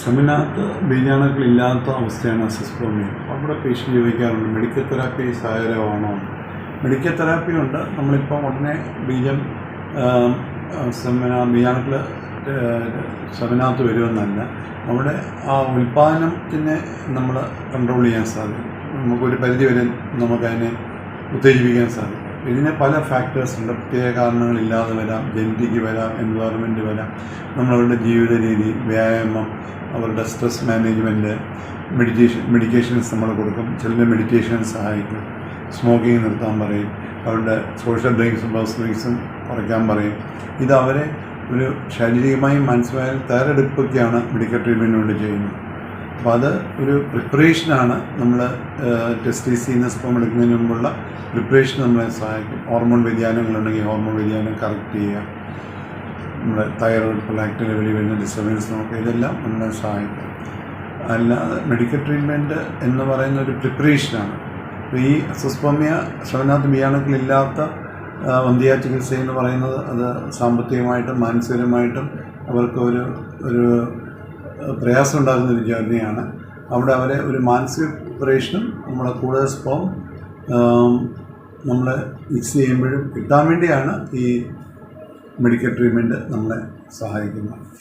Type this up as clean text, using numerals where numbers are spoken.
സെമിനാറിനകത്ത് ബീജാണുക്കളില്ലാത്ത അവസ്ഥയാണ് അസിസ്പ്രോമിയ. അവിടെ പേഷ്യൻ്റ് ചോദിക്കാറുണ്ട് മെഡിക്കൽ തെറാപ്പി സഹായകരമാണോ. മെഡിക്കൽ തെറാപ്പി ഉണ്ട്. നമ്മളിപ്പോൾ ഉടനെ ബീജാണുക്കൾ സെമിനാറിനകത്ത് വരുമെന്നല്ല, അവിടെ ആ ഉൽപ്പാദനത്തിനെ നമ്മൾ കൺട്രോൾ ചെയ്യാൻ സാധിക്കും. നമുക്കൊരു പരിധി വരെ നമുക്കതിനെ ഉത്തേജിപ്പിക്കാൻ സാധിക്കും. ഇതിന് പല ഫാക്ടേഴ്സ് ഉണ്ട്. പ്രത്യേക കാരണങ്ങളില്ലാതെ വരാം, ജനറ്റിക് വരാം, എൻവയറമെൻറ്റ് വരാം, നമ്മളവരുടെ ജീവിത രീതി, വ്യായാമം, അവരുടെ സ്ട്രെസ് മാനേജ്മെൻറ്റ്, മെഡിക്കേഷൻസ് നമ്മൾ കൊടുക്കും. ചില മെഡിറ്റേഷൻ സഹായിക്കും. സ്മോക്കിങ് നിർത്താൻ പറയും. അവരുടെ സോഷ്യൽ ഡ്രിങ്ക്സും പേഴ്സണൽ ഡ്രിങ്ക്സും കുറയ്ക്കാൻ പറയും. ഇത് അവരെ ഒരു ശാരീരികമായും മാനസികമായും തയ്യാറെടുപ്പൊക്കെയാണ് മെഡിക്കൽ ട്രീറ്റ്മെൻറ്റിന് വേണ്ടി ചെയ്യുന്നത്. അപ്പോൾ അത് ഒരു പ്രിപ്പറേഷനാണ്. നമ്മൾ ടെസ്റ്റിസിൽ സ്പേം എടുക്കുന്നതിന് മുമ്പുള്ള പ്രിപ്പറേഷൻ നമ്മളെ സഹായിക്കും. ഹോർമോൺ വ്യതിയാനങ്ങളുണ്ടെങ്കിൽ ഹോർമോൺ വ്യതിയാനം കറക്റ്റ് ചെയ്യുക, നമ്മുടെ തൈറോയ്ഡ് പ്രൊലാക്റ്റിൻ ലെവലിൽ വരുന്ന ഡിസ്റ്റർബൻസ് നോക്കുക, ഇതെല്ലാം നമ്മളെ സഹായിക്കും. അല്ലാതെ മെഡിക്കൽ ട്രീറ്റ്മെൻറ്റ് എന്ന് പറയുന്ന ഒരു പ്രിപ്പറേഷനാണ്. അപ്പോൾ ഈ അസിസ്പ്രോമിയ സെമിനാറിനകത്ത് ബീജാണുക്കളില്ലാത്ത വന്ധ്യാ ചികിത്സ എന്ന് പറയുന്നത് അത് സാമ്പത്തികമായിട്ടും മാനസികമായിട്ടും അവർക്ക് ഒരു പ്രയാസം ഉണ്ടാകുന്നൊരു ജേർണിയാണ്. അവിടെ അവരെ ഒരു മാനസിക പ്രിപ്പറേഷനും നമ്മളെ കൂടുതൽ സ്പേം നമ്മൾ മിക്സ് ചെയ്യുമ്പോഴും കിട്ടാൻ വേണ്ടിയാണ് ഈ മെഡിക്കൽ ട്രീറ്റ്മെൻറ്റ് നമ്മളെ സഹായിക്കുന്നത്.